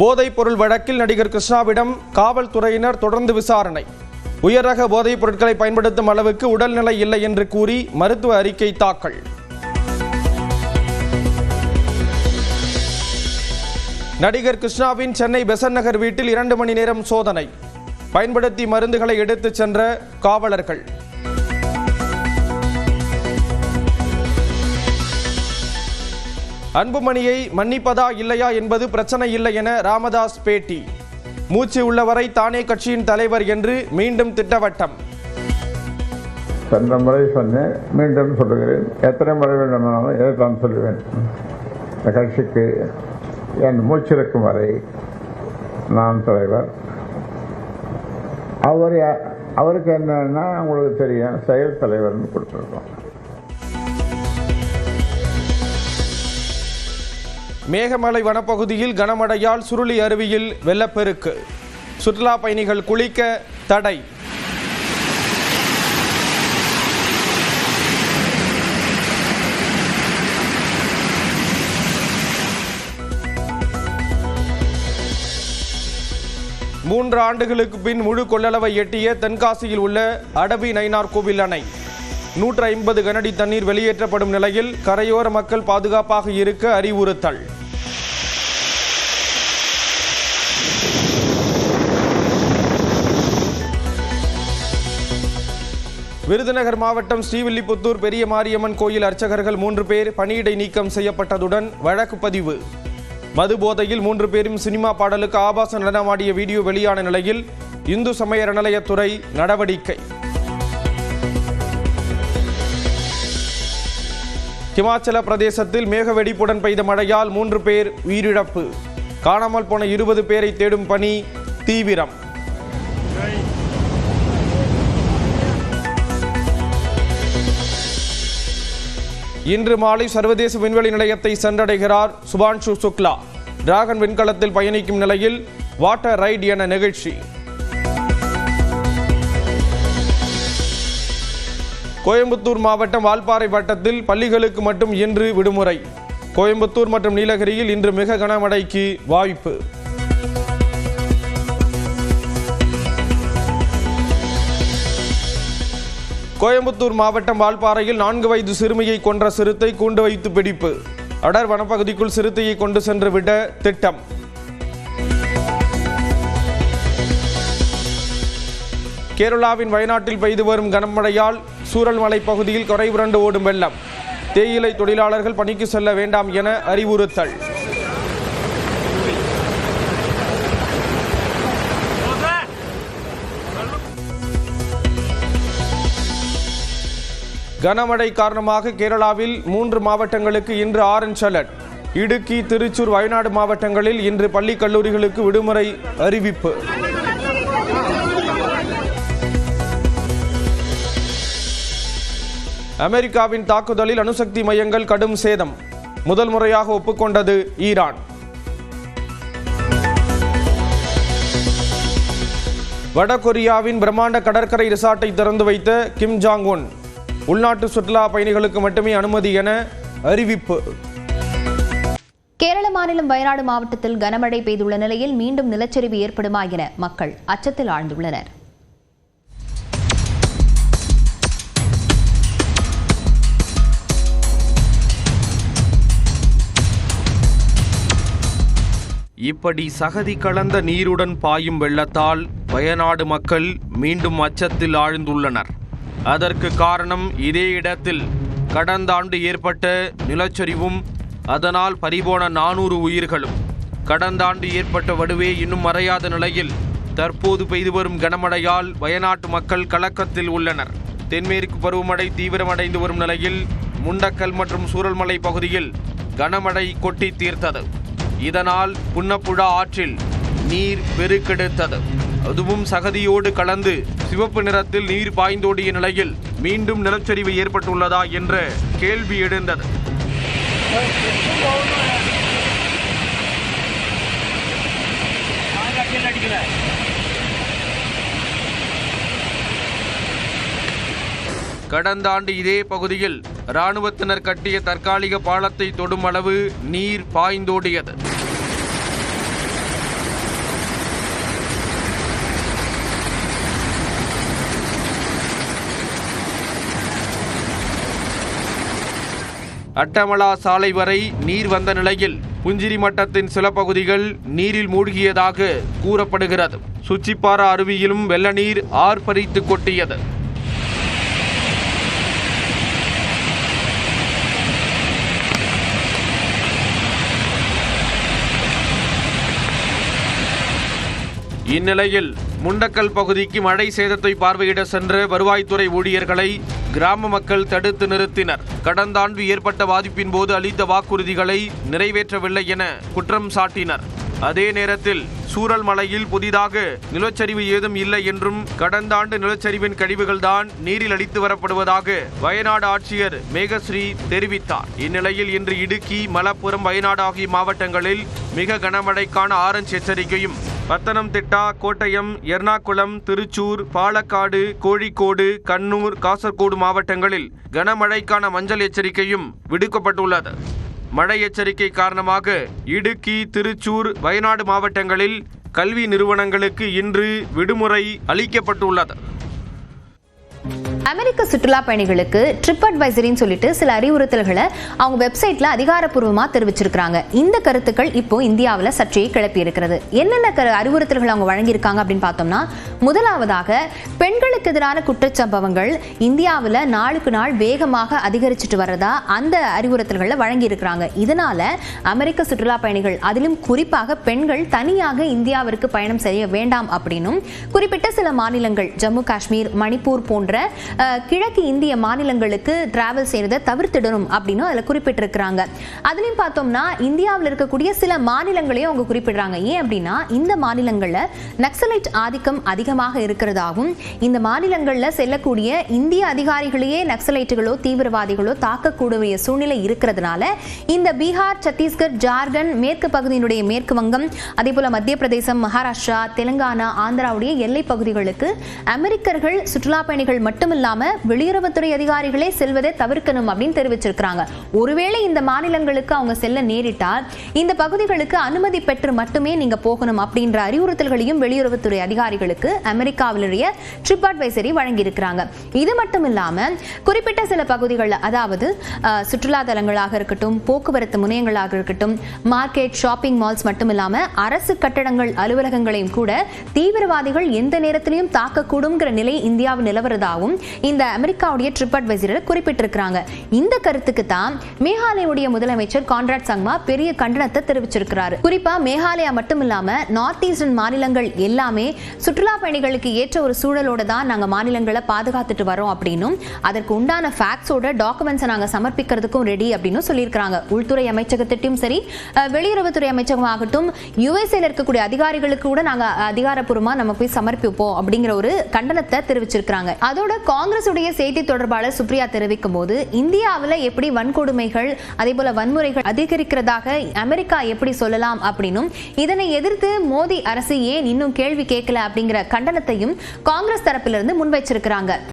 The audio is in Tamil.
போதைப் பொருள் வழக்கில் நடிகர் கிருஷ்ணாவிடம் காவல்துறையினர் தொடர்ந்து விசாரணை. உயர் ரக போதைப் பொருட்களை பயன்படுத்தும் அளவுக்கு உடல்நிலை இல்லை என்று கூறி மருத்துவ அறிக்கை தாக்கல். நடிகர் கிருஷ்ணாவின் சென்னை பெசன்ட் நகர் வீட்டில் 2 மணி நேரம் சோதனை. பயன்படுத்தி மருந்துகளை எடுத்துச் சென்ற காவலர்கள். அன்புமணியை மன்னிப்பதா இல்லையா என்பது பிரச்சனை இல்லை என ராமதாஸ் பேட்டி. மூச்சு உள்ளவரை தானே கட்சியின் தலைவர் என்று மீண்டும் திட்டவட்டம். சென்ற முறை சொன்னேன், மீண்டும் சொல்லுகிறேன். எத்தனை முறை வேண்டுமானாலும் இதைத்தான் சொல்லுவேன். இந்த கட்சிக்கு என் மூச்சிருக்கும் வரை நான் தலைவர். அவருக்கு என்னன்னா உங்களுக்கு தெரியும், செயல் தலைவர்னு கொடுத்துருக்கோம். மேகமலை வனப்பகுதியில் கனமழையால் சுருளி அருவியில் வெள்ளப்பெருக்கு. சுற்றுலா பயணிகள் குளிக்க தடை. மூன்று ஆண்டுகளுக்கு பின் முழு கொள்ளளவை எட்டிய தென்காசியில் உள்ள அடவி நயினார் கோவில் அணை. 150 கனஅடி தண்ணீர் வெளியேற்றப்படும் நிலையில் கரையோர மக்கள் பாதுகாப்பாக இருக்க அறிவுறுத்தல். விருதுநகர் மாவட்டம் ஸ்ரீவில்லிபுத்தூர் பெரிய மாரியம்மன் கோயில் அர்ச்சகர்கள் 3 பேர் பணியிடை நீக்கம் செய்யப்பட்டதுடன் வழக்கு பதிவு. மது போதையில் 3 பேரும் சினிமா பாடலுக்கு ஆபாச நடனமாடிய வீடியோ வெளியான நிலையில் இந்து சமய அறநிலையத்துறை நடவடிக்கை. ஹிமாச்சல பிரதேசத்தில் மேக வெடிப்புடன் பெய்த மழையால் 3 பேர் உயிரிழப்பு. காணாமல் போன 20 பேரை தேடும் பணி தீவிரம். இன்று மாலை சர்வதேச விண்வெளி நிலையத்தை சென்றடைகிறார் சுபான்ஷு சுக்லா. டிராகன் விண்கலத்தில் பயணிக்கும் நிலையில் வாட்டர் ரைட் என நிகழ்ச்சி. கோயம்புத்தூர் மாவட்டம் வால்பாறை வட்டத்தில் பள்ளிகளுக்கு மட்டும் இன்று விடுமுறை. கோயம்புத்தூர் மற்றும் நீலகிரியில் இன்று மிக கனமழைக்கு வாய்ப்பு. கோயம்புத்தூர் மாவட்டம் வால்பாறையில் 4 வயது சிறுமியை கொன்ற சிறுத்தை கூண்டு வைத்து பிடிப்பு. அடர் வனப்பகுதிக்குள் சிறுத்தையை கொண்டு சென்று விட திட்டம். கேரளாவின் வயநாட்டில் பெய்து வரும் கனமழையால் சூரல்மலை பகுதியில் கரை புரண்டு ஓடும் வெள்ளம். தேயிலை தொழிலாளர்கள் பணிக்கு செல்ல வேண்டாம் என அறிவுறுத்தல். கனமழை காரணமாக கேரளாவில் 3 மாவட்டங்களுக்கு இன்று ஆரஞ்ச் அலர்ட். இடுக்கி, திருச்சூர், வயநாடு மாவட்டங்களில் இன்று பள்ளி கல்லூரிகளுக்கு விடுமுறை அறிவிப்பு. அமெரிக்காவின் தாக்குதலில் அணுசக்தி மையங்கள் கடும் சேதம். முதல் முறையாக ஒப்புக்கொண்டது ஈரான். வடகொரியாவின் பிரம்மாண்ட கடற்கரை ரிசார்ட்டை திறந்து வைத்த கிம் ஜாங் உன். உள்நாட்டு சுற்றுலா பயணிகளுக்கு மட்டுமே அனுமதி என அறிவிப்பு. கேரள மாநிலம் வயநாடு மாவட்டத்தில் கனமழை பெய்துள்ள நிலையில் மீண்டும் நிலச்சரிவு ஏற்படுமா என மக்கள் அச்சத்தில் ஆழ்ந்துள்ளனர். இப்படி சகதி கலந்த நீருடன் பாயும் வெள்ளத்தால் வயநாடு மக்கள் மீண்டும் அச்சத்தில் ஆழ்ந்துள்ளனர். அதற்கு காரணம் இதே இடத்தில் கடந்த ஆண்டு ஏற்பட்ட நிலச்சரிவும் அதனால் பறிபோன 400 உயிர்களும். கடந்த ஆண்டு ஏற்பட்ட வடுவே இன்னும் மறையாத நிலையில் தற்போது பெய்து வரும் கனமழையால் வயநாட்டு மக்கள் கலக்கத்தில் உள்ளனர். தென்மேற்கு பருவமழை தீவிரமடைந்து வரும் நிலையில் முண்டக்கல் மற்றும் சூரல்மலை பகுதியில் கனமழை கொட்டி தீர்த்தது. இதனால் புன்னப்புழா ஆற்றில் நீர் பெருக்கெடுத்தது. அதுவும் சகதியோடு கலந்து சிவப்பு நிறத்தில் நீர் பாய்ந்தோடிய நிலையில் மீண்டும் நிலச்சரிவு ஏற்பட்டுள்ளதா என்ற கேள்வி எழுந்தது. கடந்த ஆண்டு இதே பகுதியில் இராணுவத்தினர் கட்டிய தற்காலிக பாலத்தை தொடும் அளவு நீர் பாய்ந்தோடியது. அட்டமலா சாலை வரை நீர் வந்த நிலையில் புஞ்சிரி மட்டத்தின் சில பகுதிகள் நீரில் மூழ்கியதாக கூறப்படுகிறது. சுச்சிப்பாரா அருவியிலும் வெள்ள நீர் ஆர்ப்பரித்து கொட்டியது. இந்நிலையில் முண்டக்கல் பகுதிக்கு மழை சேதத்தை பார்வையிட சென்ற வருவாய்த்துறை ஊழியர்களை கிராம மக்கள் தடுத்து நிறுத்தினர். கடந்த ஆண்டு ஏற்பட்ட பாதிப்பின் போது அளித்த வாக்குறுதிகளை நிறைவேற்றவில்லை என குற்றம் சாட்டினர். அதே நேரத்தில் சூரல் மலையில் புதிதாக நிலச்சரிவு ஏதும் இல்லை என்றும் கடந்த ஆண்டு நிலச்சரிவின் கழிவுகள்தான் நீரில் அடித்து வரப்படுவதாக வயநாடு ஆட்சியர் மேகஸ்ரீ தெரிவித்தார். இந்நிலையில் இன்று இடுக்கி, மலப்புரம், வயநாடு ஆகிய மாவட்டங்களில் மிக கனமழைக்கான ஆரஞ்சு எச்சரிக்கையும், பத்தனம்திட்டா, கோட்டயம், எர்ணாகுளம், திருச்சூர், பாலக்காடு, கோழிக்கோடு, கண்ணூர், காசர்கோடு மாவட்டங்களில் கனமழைக்கான மஞ்சள் எச்சரிக்கையும் விடுக்கப்பட்டுள்ளது. மழை எச்சரிக்கை காரணமாக இடுக்கி, திருச்சூர், வயநாடு மாவட்டங்களில் கல்வி நிறுவனங்களுக்கு இன்று விடுமுறை அளிக்கப்பட்டுள்ளது. அமெரிக்க சுற்றுலா பயணிகளுக்கு ட்ரிப் அட்வைசரின்னு சொல்லிட்டு சில அறிவுறுத்தல்களை அவங்க வெப்சைட்ல அதிகாரப்பூர்வமா தெரிவிச்சிருக்காங்க. இந்த கருத்துக்கள் இப்போ இந்தியாவில் சர்ச்சையை கிளப்பி இருக்கிறது. என்னென்ன அறிவுறுத்தல்கள் அவங்க வழங்கியிருக்காங்க அப்படின்னு பார்த்தோம்னா, முதலாவதாக பெண்களுக்கு எதிரான குற்றச்சம்பவங்கள் இந்தியாவில் நாளுக்கு நாள் வேகமாக அதிகரிச்சுட்டு வர்றதா அந்த அறிவுறுத்தல்களை வழங்கி இருக்கிறாங்க. இதனால அமெரிக்க சுற்றுலா பயணிகள், அதிலும் குறிப்பாக பெண்கள் தனியாக இந்தியாவிற்கு பயணம் செய்ய வேண்டாம் அப்படின்னும், குறிப்பிட்ட சில மாநிலங்கள் ஜம்மு காஷ்மீர், மணிப்பூர் போன்ற கிழக்கு இந்திய மாநிலங்களுக்கு டிராவல் செய்யறதை தவிர்த்திடணும் அப்படின்னு அதில் குறிப்பிட்டிருக்கிறாங்க. அதுலயும் பார்த்தோம்னா இந்தியாவில் இருக்கக்கூடிய சில மாநிலங்களையும் அவங்க குறிப்பிடுறாங்க. ஏன் அப்படின்னா, இந்த மாநிலங்களில் நக்சலைட் ஆதிக்கம் அதிகமாக இருக்கிறதாகவும், இந்த மாநிலங்களில் செல்லக்கூடிய இந்திய அதிகாரிகளையே நக்சலைட்டுகளோ தீவிரவாதிகளோ தாக்கக்கூடிய சூழ்நிலை இருக்கிறதுனால இந்த பீகார், சத்தீஸ்கர், ஜார்க்கண்ட், மேற்கு பகுதியினுடைய மேற்கு வங்கம், அதே போல மத்திய பிரதேசம், மகாராஷ்டிரா, தெலுங்கானா, ஆந்திராவுடைய எல்லை பகுதிகளுக்கு அமெரிக்கர்கள் சுற்றுலா பயணிகள் மட்டுமில்லாம வெளியுறவுத்துறை அதிகாரிகளே செல்வதை தவிர்க்கணும் அப்படின்னு தெரிவிச்சிருக்காங்க. ஒருவேளை இந்த மாநிலங்களுக்கு அவங்க செல்ல நேரிட்டால் இந்த பகுதிகளுக்கு அனுமதி பெற்று மட்டுமே நீங்க போகணும் அப்படின்ற அறிவுறுத்தல்களையும் வெளியுறவுத்துறை அதிகாரிகளுக்கு அமெரிக்காவிலேயே ட்ரிப் அட்வைசரி வழங்கி இருக்கிறாங்க. இது மட்டும் இல்லாம குறிப்பிட்ட சில பகுதிகள், அதாவது சுற்றுலா தலங்களாக இருக்கட்டும், போக்குவரத்து முனையங்களாக இருக்கட்டும், மார்க்கெட், ஷாப்பிங் மால்ஸ் மட்டும் இல்லாம அரசு கட்டடங்கள், அலுவலகங்களையும் கூட தீவிரவாதிகள் எந்த நேரத்திலையும் தாக்கக்கூடும்ங்கிற நிலை இந்தியாவில் நிலவரதாகவும் இந்த அமெரிக்காவுடைய ட்ரிப் அட்வைசரில் குறிப்பிட்டிருக்கிறாங்க. இந்த கருத்துக்கு தான் மேகாலயாவுடைய முதலமைச்சர் கான்ராட் சங்மா பெரிய கண்டனத்தை தெரிவிச்சிருக்கிறார். குறிப்பா மேகாலயா மட்டும் இல்லாம நார்த் ஈஸ்டர்ன் மாநிலங்கள் எல்லாமே சுற்றுலா பயணிகளுக்கு ஏற்ற ஒரு சூழலோட தான் நாங்க மாநிலங்களை பாதுகாத்துட்டு வரோம் அப்படின்னும், அதற்கு உண்டான ஃபேக்ட்ஸோட டாக்குமெண்ட்ஸை நாங்க சமர்ப்பிக்கிறதுக்கும் ரெடி அப்படின்னு சொல்லியிருக்கிறாங்க. உள்துறை அமைச்சகத்திட்டும் சரி, வெளியுறவுத்துறை அமைச்சகமாகட்டும், யுஎஸ்ஏல இருக்கக்கூடிய அதிகாரிகளுக்கு கூட நாங்க அதிகாரப்பூர்வமா நம்ம போய் சமர்ப்பிப்போம் அப்படிங்கிற ஒரு கண்டனத்தை தெரிவிச்சிருக்கிறாங்க. அதோட காங்கிரஸ் உடைய செய்தி தொடர்பாளர் சுப்ரியா தெரிவிக்கும் போது, இந்தியாவில் எப்படி வன்கொடுமைகள் அதே போல வன்முறைகள் அதிகரிக்கிறதாக அமெரிக்கா எப்படி சொல்லலாம் அப்படின்னும், இதனை எதிர்த்து மோடி அரசு ஏன் இன்னும் கேள்வி கேட்கல அப்படிங்கிற கண்டனத்தையும் காங்கிரஸ் தரப்பிலிருந்து முன்வைச்சிருக்கிறாங்க.